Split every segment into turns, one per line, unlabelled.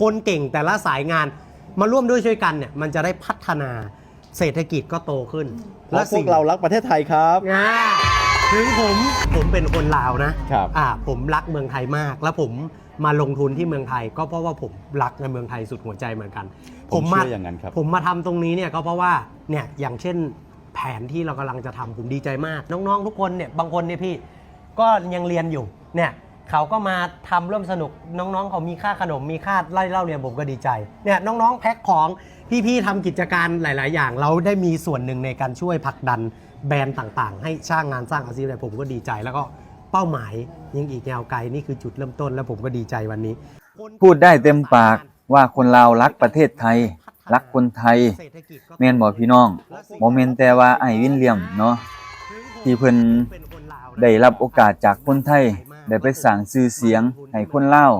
คนเก่งแต่ละสายงานมาร่วมด้วยช่วยกันเนี่ยมันจะได้พัฒนาเศรษฐกิจก็โตขึ้น
และพวกเรารักประเทศไทยครับ
ถึงผมเป็นคนลาวนะครับผมรักเมืองไทยมากแล้วผมมาลงทุนที่เมืองไทยก็เพราะว่าผมรักในเมืองไทยสุดหัวใจเหมือนกัน
ผมเชื่ออย่างนั้นครับ
ผมมาทำตรงนี้เนี่ยก็เพราะว่าเนี่ยอย่างเช่นแผนที่เรากำลังจะทำผมดีใจมากน้องๆทุกคนเนี่ยบางคนเนี่ยพี่ก็ยังเรียนอยู่เนี่ยเขาก็มาทำร่วมสนุกน้องๆเขามีค่าขนมมีค่าไล่เล่าเรียนผมก็ดีใจเนี่ยน้องๆแพ็คของพี่ๆทำกิจการหลายๆอย่างเราได้มีส่วนหนึ่งในการช่วยผลักดันแบรนด์ต่างๆให้สร้างงานสร้างอาชีพอะไรผมก็ดีใจแล้วก็เป้าหมายยังอีกยาวไกลนี่คือจุดเริ่มต้นแล้วผมก็ดีใจวันนี้
พูดได้เต็มปากว่าคนลาวรักประเทศไทยรักคนไทยแม่นบ่พี่น้องบ่แม่นแต่ว่าไอ้วินเลียมเนาะที่เพิ่นได้รับโอกาสจากคนไทยได้ไปสร้างชื่อเสียงให้คนลาว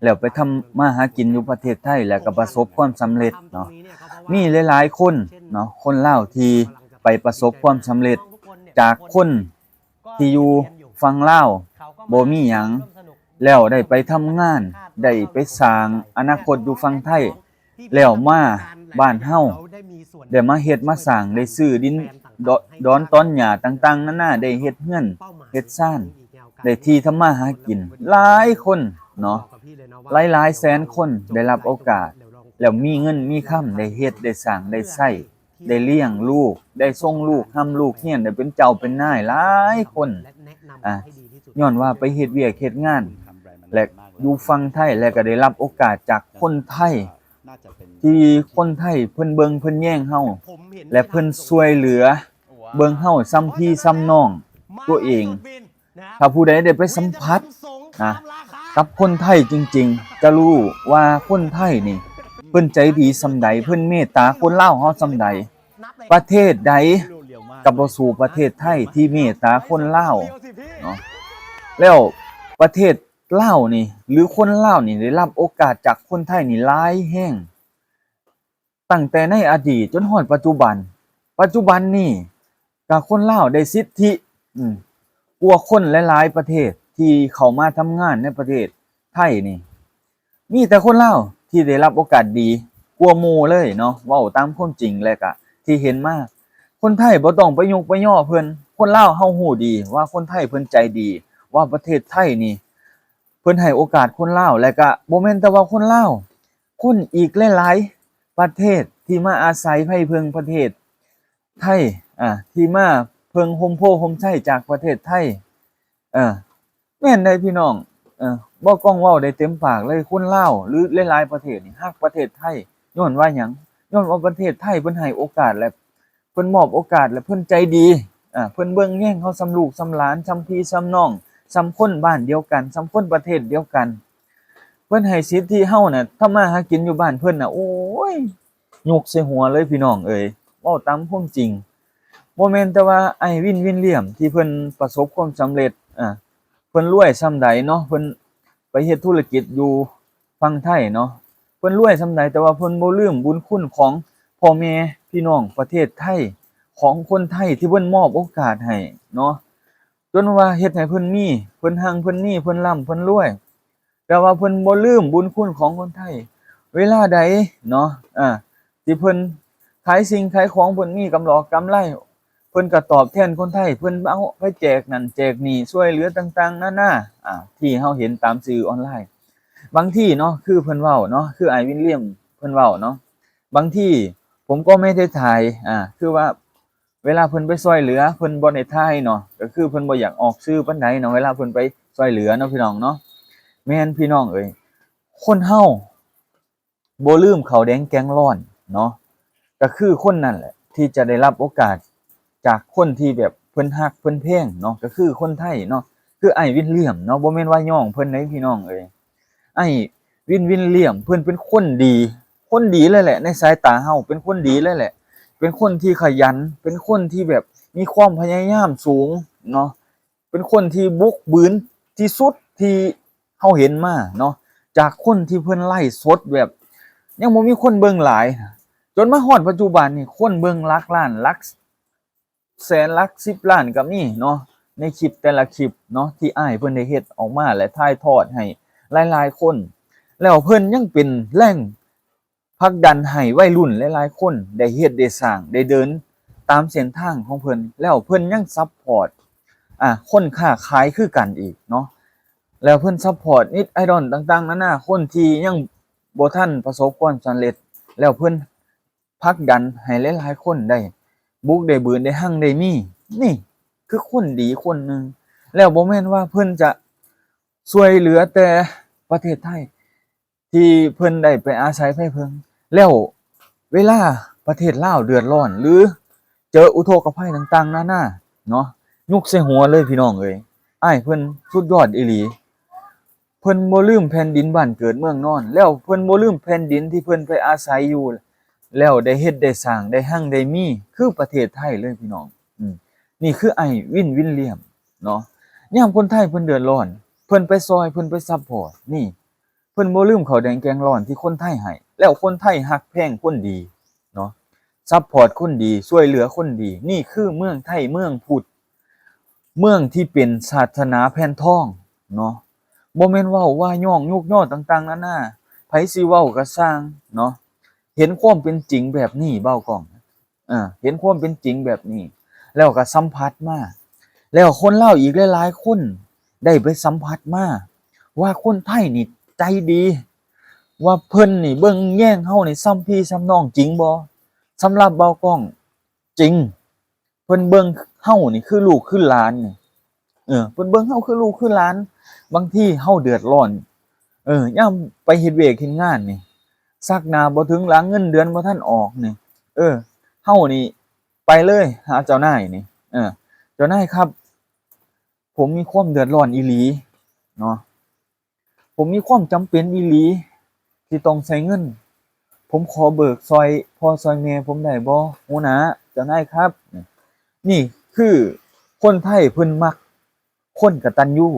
แล้วไปทำมาหากินอยู่ประเทศไทยแล้วก็ประสบความสำเร็จเนาะมีหลายๆคนเนาะคนลาวที่ไปประสบความสำเร็จจากคนที่อยู่ฝั่งลาวบ่มีหยังแล้วได้ไปทำงานได้ไปสร้างอนาคตอยู่ฝั่งไทยแล้วมาบ้านเฮาได้มาเฮ็ดมาสร้างได้ซื้อดินดอนต้นหญ้าต่างๆนานาได้เฮ็ดเรือนเฮ็ดซ่านได้ที่ทำมาหากินหลายคนเนาะหลายๆแสนคนได้รับโอกาสแล้วมีเงินมีค่ำได้เฮ็ดได้สร้างได้ใช้ได้เลี้ยงลูกได้ส่งลูกทำลูกเรียนได้เป็นเจ้าเป็นนายหลายคนย้อนว่าไปเฮ็ดเวียกเฮ็ดงานและอยู่ฝั่งไทยและก็ได้รับโอกาสจากคนไทยที่คนไทยเพิ่นเบิ่งเพิ่นแย่งเฮาและเพิ่นช่วยเหลือเบิ่งเฮาซ้ำพี่ซ้ำน้องตัวเองถ้าผู้ใดได้ไปสัมผัสกับคนไทยจริงๆจะรู้ว่าคนไทยนี่เพิ่นใจดีส่ำใดเพิ่นเมตตาคนลาวเฮาส่ำใดประเทศใดก็บ่สู้ประเทศไทยที่เมตตาคนลาวเนาะแล้วประเทศลาวนี่หรือคนลาวนี่ได้รับโอกาสจากคนไทยนี่หลายแรงตั้งแต่ในอดีตจนฮอดปัจจุบันนี่ก็คนลาวได้สิทธิกว่าคนหลายๆประเทศที่เข้ามาทำงานในประเทศไทยนี่มีแต่คนลาวที่ได้รับโอกาสดีกว่าหมู่เลยเนาะเว้าตามความจริงแล้วก็ที่เห็นมาคนไทยบ่ต้องไปยุกไปย่อเพิ่นคนลาวเฮาฮู้ดีว่าคนไทยเพิ่นใจดีว่าประเทศไทยนี่เพิ่นให้โอกาสคนลาวและก็บ่แม่นแต่ว่าคนลาวคนอีกหลายๆประเทศที่มาอาศัยไผเพิงประเทศไทยที่มาเพิงโฮมโพโฮมไสจากประเทศไทยแม่นได้พี่น้องบ่ก้องเว้าได้เต็มปากเลยคนลาวหรือหลายๆประเทศนี่ฮักประเทศไทยย้อนว่าหยังย้อนว่าประเทศไทยเพิ่นให้โอกาสและเพิ่นมอบโอกาสและเพิ่นใจดีเพิ่นเบิ่งแย่งเฮาส่ำลูกส่ำหลานส่ำพี่ส่ำน้องส่ำคนบ้านเดียวกันส่ำคนประเทศเดียวกันเพิ่นให้สิทธิเฮาน่ะทำมาหากินอยู่บ้านเพิ่นน่ะโอ้ยยกใส่หัวเลยพี่น้องเอ้ยเว้าตามความจริงบ่แม่นแต่ว่าไอ้วินเลียมที่เพิ่นประสบความสำเร็จเพิ่นรวยส่ำใดเนาะเพิ่นไปเฮ็ดธุรกิจอยู่ฝั่งไทยเนาะเพิ่นรวยส่ำใดแต่ว่าเพิ่นบ่ลืมบุญคุณของพ่อแม่พี่น้องประเทศไทยของคนไทยที่เพิ่นมอบโอกาสให้เนาะจนว่าเฮ็ดให้เพิ่นมีเพิ่นหังเพิ่นมีเพิ่นร่ำเพิ่นรวยแต่ว่าเพิ่นบ่ลืมบุญคุณของคนไทยเวลาใดเนาะที่เพิ่นขายสิ่งขายของเพิ่นมีกำไรเพิ่นก็ตอบแทนคนไทยเพิ่นเอาไปแจกนั่นแจกนี่ช่วยเหลือต่างๆนานาที่เฮาเห็นตามสื่อออนไลน์บางที่เนาะคือเพิ่นเว้าเนาะคือไอ้วิลเลียมเพิ่นเว้าเนาะบางที่ผมก็ไม่ได้ถ่ายคือว่าเวลาเพิ่นไปช่วยเหลือเพิ่นบ่ได้ถ่ายเนาะก็คือเพิ่นบ่อยากออกสื่อปานใดเนาะเวลาเพิ่นไปช่วยเหลือเนาะพี่น้องเนาะแม่นพี่น้องเอ้ยคนเฮาบ่ลืมข้าวแดงแกงร้อนเนาะก็คือคนนั่นแหละที่จะได้รับโอกาสจากคนที่แบบเพิ่นฮักเพิ่นแพงเนาะก็คือคนไทยเนาะคือไอ้วินเลียมเนาะบ่แม่นว่าย่องเพิ่นได้พี่น้องเอ้ยไอ้วินเลียมเพิ่นเป็นคนดีเลยแหละในสายตาเฮาเป็นคนดีเลยแหละเป็นคนที่ขยันเป็นคนที่แบบมีความพยายามสูงเนาะเป็นคนที่บุกบืนที่สุดที่เฮาเห็นมาเนาะจากคนที่เพิ่นไลฟ์สดแบบยังบ่มีคนเบิ่งหลายจนมาฮอดปัจจุบันนี่คนเบิ่งหลักล้านหลักแสนหลัก10ล้านก็มีเนาะในคลิปแต่ละคลิปเนาะที่อ้ายเพิ่นได้เฮ็ดออกมาและถ่ายทอดให้หลายๆคน แล้วเพิ่นยังเป็นแรงผลักดันให้วัยรุ่นหลายๆคนได้เฮ็ดได้สร้างได้เดินตามเส้นทางของเพิ่นแล้วเพิ่นยังซัปพอร์ตคนค้าขายคือกันอีกเนาะแล้วเพิ่นซัปพอร์ตนิดไอดอลต่างๆนานาคนที่ยังบ่ทันประสบความสำเร็จแล้วเพิ่นผลักดันให้หลายๆคนได้บุกได้บืนได้หั่งได้มีนี่คือคนดีคนหนึงแล้วบ่แม่นว่าเพิ่นจะช่วยเหลือแต่ประเทศไทยที่เพิ่นได้ไปอาศัยไผเพิงแล้วเวลาประเทศลาวเดือดร้อนหรือเจออุทกภัยต่างๆนานาเนาะยุกใส่หัวเลยพี่น้องเอ้ยอ้ายเพิ่นสุดยอดอีหลีเพิ่นบ่ลืมแผ่นดินบ้านเกิดเมืองนอนแล้วเพิ่นบ่ลืมแผ่นดินที่เพิ่นไปอาศัยอยู่แล้วได้เฮ็ดได้สร้างได้หั่งได้มีคือประเทศไทยเลยพี่น้องนี่คือไอ้วินวินเลียมเนาะยามคนไทยเพิ่นเดือดร้อนเพิ่นไปซอยเพิ่นไปซัปพอร์ตนี่เพิ่นบ่ลืมข้าวแดงแกงร้อนที่คนไทยให้แล้วคนไทยฮักแพงคนดีเนาะซัปพอร์ตคนดีช่วยเหลือคนดีนี่คือเมืองไทยเมืองพุทธเมืองที่เป็นศาสนาแผ่นทองเนาะบ่แม่นเว้าว่าย่องยุกย่อต่างๆนานาไผสิเว้าก็สร้างเนาะเห็นความเป็นจริงแบบนี้เบ้ากล้องเห็นความเป็นจริงแบบนี้แล้วก็สัมผัสมาแล้วคนลาวอีกหลายๆคนได้ไปสัมผัสมาว่าคนไทยนี่ใจดีว่าเพิ่นนี่เบิ่งแย่งเฮานี่ซ้ำพี่ซ้ำน้องจริงบ่สำหรับเบากล้องจริงเพิ่นเบิ่งเฮานี่คือลูกคือหลานนี่เพิ่นเบิ่งเฮาคือลูกคือหลานบางทีเฮาเดือดร้อนยามไปเฮ็ดเวยกเฮ็ดงานนี่ซักหน้าบ่ถึงหลังเงินเดือนบ่ทันออกนี่เฮานี่ไปเลยหาเจ้านายนี่เจ้านายครับผมมีความเดือดร้อนอีหลีเนาะผมมีความจำเป็นอีหลีที่ต้องใช้เงินผมขอเบิกซอยพ่อซอยแม่ผมได้บ่หัวหน้าเจ้านายครับนี่คือคนไทยเพิ่นมักคนกตัญญู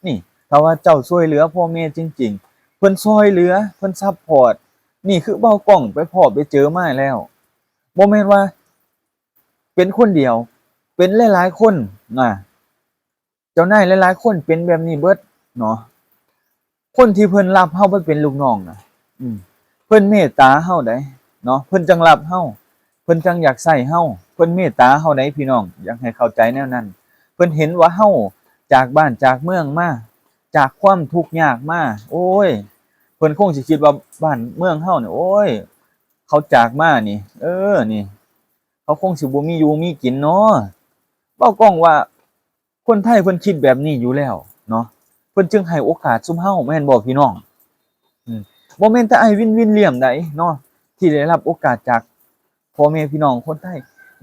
นี่ถ้าว่าเจ้าช่วยเหลือพ่อแม่จริงๆเพิ่นช่วยเหลือเพิ่นซัปพอร์ตนี่คือเบ้ากล้องไปพ้อไปเจอมาแล้วบ่แม่นว่าเป็นคนเดียวเป็นหลายๆคนเจ้านายหลายๆคนเป็นแบบนี้เบิดเนาะคนที่เพิ่นรับเฮาไปเป็นลูกน้องน่ะเพิ่นเมตตาเฮาได้เนาะเพิ่นจังรับเฮาเพิ่นจังอยากใช้เฮาเพิ่นเมตตาเฮาได้พี่น้องอยากให้เข้าใจแนวนั้นเพิ่นเห็นว่าเฮาจากบ้านจากเมืองมาจากความทุกข์ยากมาโอ้ยเพิ่นคงสิคิดว่าบ้านเมืองเฮานี่โอ้ยเขาจากมานี่นี่เขาคงสิบ่มีอยู่มีกินเนาะเว้ากล้องว่าคนไทยเพิ่นคิดแบบนี้อยู่แล้วเนาะเพิ่นจึงให้โอกาสซุมเฮาแม่นบ่พี่น้องบ่แม่นแต่ไอ้วินวินเหลี่ยมใดเนาะที่ได้รับโอกาสจากพ่อแม่พี่น้องคนไทย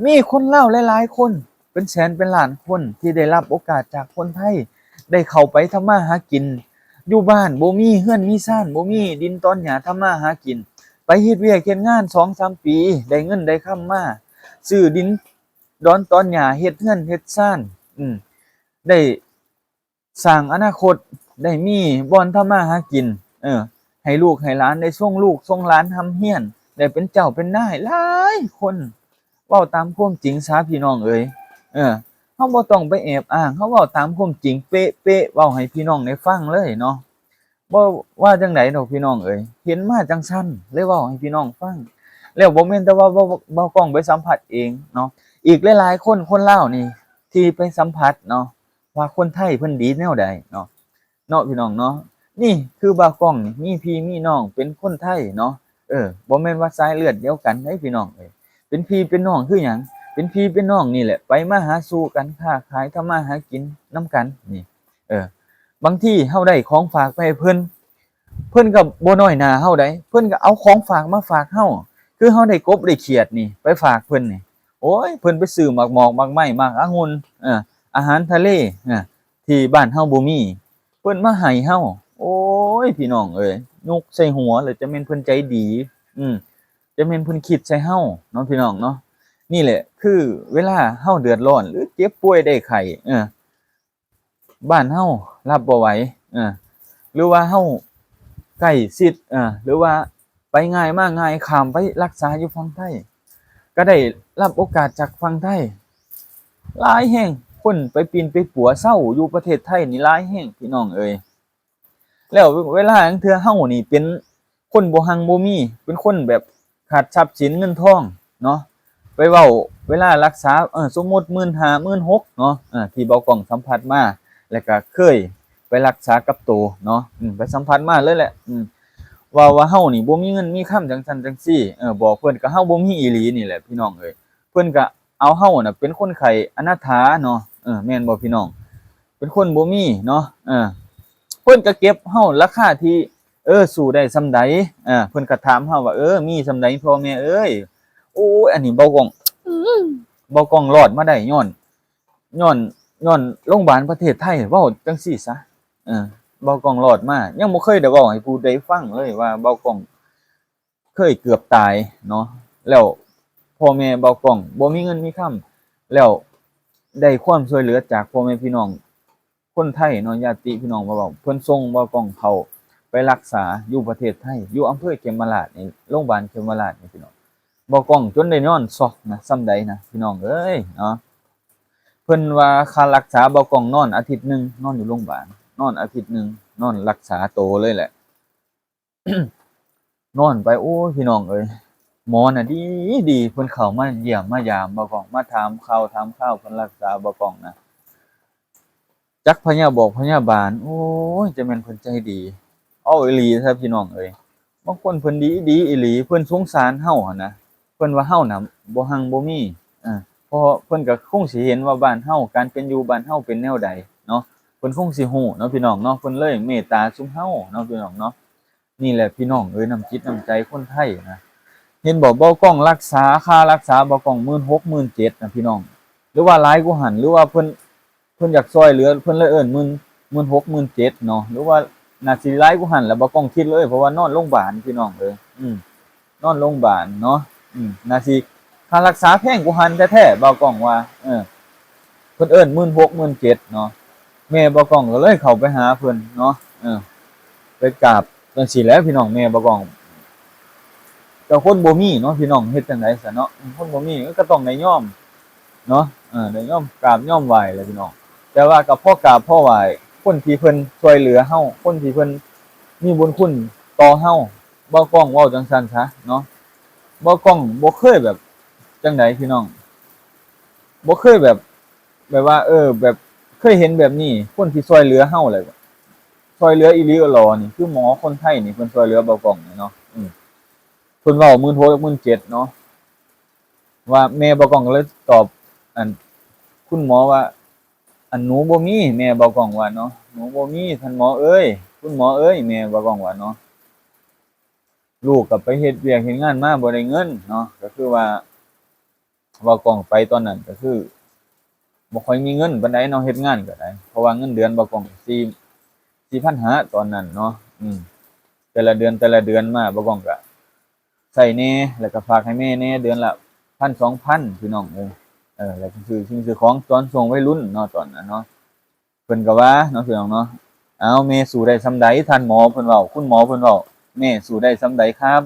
มีคนลาวหลายๆคนเป็นแสนเป็นล้านคนที่ได้รับโอกาสจากคนไทยได้เข้าไปทำมาหากินอยู่บ้านบ่มีเรือนมีซ่านบ่มีดินตอนหญ้าทำมาหากินไปเฮ็ดเวียกเฮ็ดงาน 2-3 ปีได้เงินได้คำมาซื้อดินดอนตอนหญ้าเฮ็ดเรือนเฮ็ดซ่านได้สร้างอนาคตได้มีบ่อนทำมาหากินให้ลูกให้หลานได้ส่งลูกส่งหลานทำเฮียนได้เป็นเจ้าเป็นนายหลายคนเว้าตามความจริงซะพี่น้องเอ้ยเฮาบ่ต้องไปแอบอ้างเฮาเว้าตามความจริงเป๊ะๆเว้าให้พี่น้องได้ฟังเลยเนาะบ่ว่าจังได๋ดอกพี่น้องเอ้ยเห็นมาจังซั่นเลยเว้าให้พี่น้องฟังแล้วบ่แม่นแต่ว่าเว้ากล้องไปสัมผัสเองเนาะอีกหลายๆคนคนลาวนี่ที่ไปสัมผัสเนาะว่าคนไทยเพิ่นดีแนวใดเนาะพี่น้องเนาะนี่คือบ่าวกล้องนี่มีพี่มีน้องเป็นคนไทยเนาะบ่แม่นว่าสายเลือดเดียวกันเด้พี่น้องเอ้ยเป็นพี่เป็นน้องคือหยังเป็นพี่เป็นน้องนี่แหละไปมาหาสู่กันค้าขายทำมาหากินนำกันนี่บางทีเฮาได้ของฝากไปให้เพิ่นก็บ่น้อยหน้าเฮาได้เพิ่นก็เอาของฝากมาฝากเฮาคือเฮาได้กบได้เขียดนี่ไปฝากเพิ่นนี่โอ้ยเพิ่นไปซื้อหมากหมอกหมากไม้หมากองุ่นอาหารทะเลที่บ้านเฮาบ่มีเพิ่นมาให้เฮาโอ้ยพี่น้องเอ้ยยกใส่หัวเลยจะแม่นเพิ่นใจดีจะแม่นเพิ่นคิดใส่เฮาเนาะพี่น้องเนาะนี่แหละคือเวลาเฮาเดือดร้อนหรือเจ็บป่วยได้ไข้บ้านเฮารับบ่ไหวหรือว่าเฮาใกล้ชิดหรือว่าไปง่ายมาง่ายข้ามไปรักษาอยู่ฝั่งไทยก็ได้รับโอกาสจากฝั่งไทยหลายแห่งคนไปปีนไปปัวเศร้าอยู่ประเทศไทยนี่หลายแห่งพี่น้องเอ้ย แล้วเวลาอังเทื่อเฮานี่เป็นคนบ่หังบ่มีเป็นคนแบบขาดทรัพย์สินเงินทองเนาะไปเว้าเวลารักษาสมมุติ 15,000 16,000เนาะที่เบากล้องสัมผัสมาแล้วก็เคยไปรักษากับตัวเนาะไปสัมผัสมาเลยแหละว่าเฮานี่บ่มีเงินมีคำจังซั่นจังซี่บอกเพิ่นก็เฮาบ่มีอีหลีนี่แหละพี่น้องเอ้ยเพิ่นก็เอาเฮาน่ะเป็นคนไข้อนาถาเนาะแม่นบ่พี่น้องเป็นคนบ่มีเนาะเพิ่นก็เก็บเฮาราคาที่สู้ได้ส่ำใดเพิ่นก็ถามเฮาว่ามีส่ำใดพ่อแม่เอ้ยโอ้ยอันนี้เบากล้องรอดมาได้ย้อนโรงพยาบาลประเทศไทยเว้าจังซี่ซะเบากล้องรอดมายังบ่เคยได้เว้าให้ผู้ใดฟังเลยว่าเบากล้องเคยเกือบตายเนาะแล้วพ่อแม่เบากล้องบ่มีเงินมีคำแล้วได้ความช่วยเหลือจากพ่อแม่พี่น้องคนไทยเนาะญาติพี่น้องมาเว้าเพิ่นส่งเบากล้องเขาไปรักษาอยู่ประเทศไทยอยู่อำเภอเขมราชนี่โรงพยาบาลเขมราชนี่พี่น้องเบากล้องจนได้นอนซอกนะส่ำใดนะพี่น้องเอ้ยเนาะเพิ่นว่าค่ารักษาเบากล้องนอนอาทิตย์นึงนอนอยู่โรงพยาบาลนอนอาทิตย์นึงนอนรักษาโตเลยแหละ นอนไปโอ้ยพี่น้องเอ้ยหมอน่ะดีเพิ่นเข้ามาเยี่ยมมายามบ่กล้องมาถามข่าวเพิ่นรักษาบ่กล้องนะจักพยาบาลโอ้ยจะแม่นเพิ่นใจดีเอาอีหลีซะพี่น้องเอ้ยบางคนเพิ่นดีอีหลีเพิ่นสงสารเฮาหั่นนะเพิ่นว่าเฮาน่ะบ่หังบ่มีเพราะเพิ่นก็คงสิเห็นว่าบ้านเฮาการเป็นอยู่บ้านเฮาเป็นแนวใดเนาะเพิ่นคงสิฮู้เนาะพี่น้องเนาะเพิ่นเลยเมตตาซุมเฮาเนาะพี่น้องเนาะนี่แหละพี่น้องเอ้ยน้ำจิตน้ำใจคนไทยนะเห็นบอกเบากล้องรักษาค่ารักษาเบากล้อง16,000 17,000นะพี่น้องหรือว่าหลายกว่าหันหรือว่าเพิ่นอยากช่วยเหลือเพิ่นเลย16,000 17,000เนาะหรือว่าน่าสิหลายกว่าหันแล้วเบากล้องคิดเลยเพราะว่านอนโรงพยาบาลพี่น้องเอ้ยนอนโรงพยาบาลเนาะน่าสิค่ารักษาแพงกว่าหันแท้ๆเบากล้องว่าเพิ่น16,000 17,000เนาะแม่เบากล้องก็เลยเข้าไปหาเพิ่นเนาะไปกราบจังซี่แหล้วพี่น้องแม่บ่กล้องแต่คนบ่มีเนาะพี่น้องเฮ็ดจังได๋ซะเนาะคนบ่มีก็ต้องได้ยอมเนาะได้ยอมกราบยอมไหว้แหละพี่น้องแต่ว่าก็พอกราบพอไหว้คนที่เพิ่นช่วยเหลือเฮาคนที่เพิ่นมีบุญคุณต่อเฮาบ่กล้องเว้าจังซั่นซะเนาะบ่กล้องบ่เคยแบบจังได๋พี่น้องบ่เคยแบบว่าแบบเคยเห็นแบบนี้คนที่ช่วยเหลือเฮาเลยช่วยเหลืออีหลีอีหลอนี่คือหมอคนไทยนี่เพิ่นช่วยเหลือเบากล้องนี่เนาะเพิ่นเว้า16,000 17,000เนาะว่าแม่เบากล้องก็เลยตอบอันคุณหมอว่าอันหนูบ่มีแม่เบากล้องว่าเนาะหนูบ่มีท่านหมอเอ้ยคุณหมอเอ้ยแม่เบากล้องว่าเนาะลูกก็ไปเฮ็ดเวียกเฮ็ดงานมาบ่ได้เงินเนาะก็คือว่าเบากล้องไปตอนนั้นก็คือบ่ค่อยมีเงินปานใดเนาะเฮ็ดงานก็ได้เพราะว่าเงินเดือนเบากล้อง4,500ตอนนั้นเนาะแต่ละเดือนมาบ่กล้องก็ใช้แหน่แล้วก็ฝากให้แม่แหน่เดือนละ 1,000 2,000 พี่น้องแล้วก็ซื้อสิ่งซื้อของตอนส่งวัยรุ่นเนาะตอนนั้นเนาะเพิ่นก็ว่าเนาะพี่น้องเนาะเอาแม่สู้ได้ส่ำใดท่านหมอเพิ่นเว้าคุณหมอเพิ่นเว้าแม่สู้ได้ส่ำใดครับ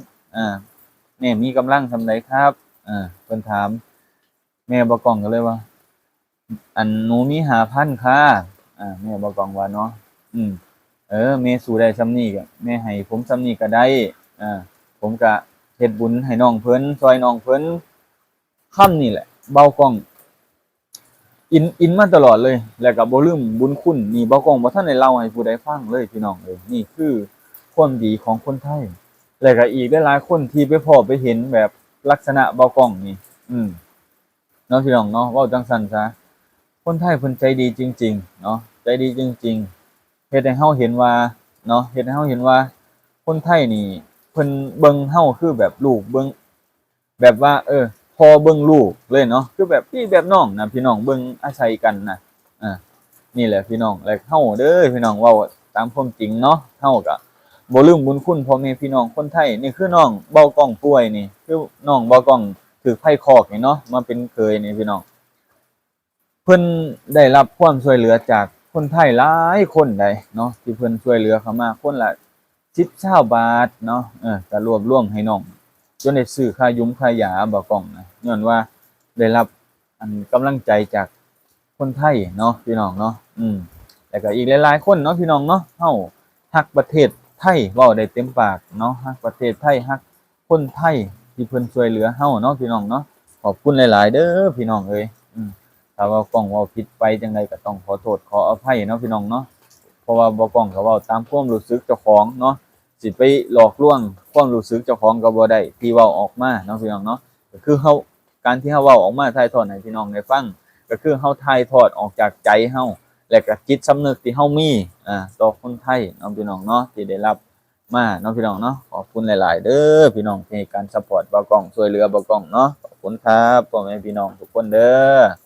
แม่มีกำลังส่ำใดครับเพิ่นถามแม่บ่กล้องก็เลยว่าอันหนูมี 5,000 ค่ะแม่บ่กล้องว่าเนาะแม่สู้ได้ส่ำนี้ก็แม่ให้ผมส่ำนี้ก็ได้ผมก็เฮ็ดบุญให้น้องเพิ่นช่วยน้องเพิ่นคำนี่แหละเบากล้องอินมาตลอดเลยแล้วก็บ่ลืมบุญคุณนี่เบากล้องบ่ทันได้เล่าให้ผู้ใดฟังเลยพี่น้องเอ้ยนี่คือความดีของคนไทยแล้วก็อีกหลายๆคนที่ไปพ้อไปเห็นแบบลักษณะเบากล้องนี่เนาะพี่น้องเนาะเว้าจังซั่นซะคนไทยเพิ่นใจดีจริงๆเนาะใจดีจริงๆเฮ็ดให้เฮาเห็นว่าเนาะเฮ็ดให้เฮาเห็นว่าคนไทยนี่เพิ่นเบิ่งเฮาคือแบบลูกเบิ่งแบบว่าพ่อเบิ่งลูกเลยเนาะคือแบบพี่แบบน้องนะพี่น้องเบิ่งอาศัยกันนะนี่แหละพี่น้องแล้วเฮาเด้อพี่น้องเว้าตามความจริงเนาะเฮาก็บ่ลืมบุญคุณพ่อแม่พี่น้องคนไทยนี่คือน้องเบากล้องป่วยนี่คือน้องเบากล้องถูกไฟคอกนี่เนาะมาเป็นเคยนี่พี่น้องเพิ่นได้รับความช่วยเหลือจากคนไทยหลายคนได้เนาะที่เพิ่นช่วยเหลือเข้ามาคนละ10-20 บาทเนาะก็รวบรวมให้น้องจนได้ซื้อค่ายุ้มค่ายาบ่กล้องนะย้อนว่าได้รับอันกำลังใจจากคนไทยเนาะพี่น้องเนาะแล้วก็อีกหลายๆคนเนาะพี่น้องเนาะเฮาท ฮักประเทศไทยเว้าได้เต็มปากเนาะฮักประเทศไทยฮักคนไทยที่เพิ่นช่วยเหลือเฮาเนาะพี่น้องเนาะขอบคุณหลายๆเด้อพี่น้องเอ้ยถ้าว่ากล้องเว้าผิดไปจังไดก็ต้องขอโทษขออภัยเนาะพี่น้องเนาะเพราะว่าบ่กล้องก็เว้าตามความรู้สึกเจ้าของเนาะสิไปหลอกลวงความรู้สึกเจ้าของก็บ่ได้ที่เว้าออกมาเนาะพี่น้องเนาะก็คือเฮาการที่เฮาเว้าออกมาถ่ายทอดให้พี่น้องได้ฟังก็คือเฮาถ่ายทอดออกจากใจเฮาและก็จิตสำนึกที่เฮามีต่อคนไทยเนาะพี่น้องเนาะที่ได้รับมาเนาะพี่น้องเนาะขอบคุณหลายๆเด้อพี่น้องที่ให้การซัพพอร์ตบ่าวกล้องช่วยเหลือบ่าวกล้องเนาะขอบคุณครับพ่อแม่พี่น้องทุกคนเด้อ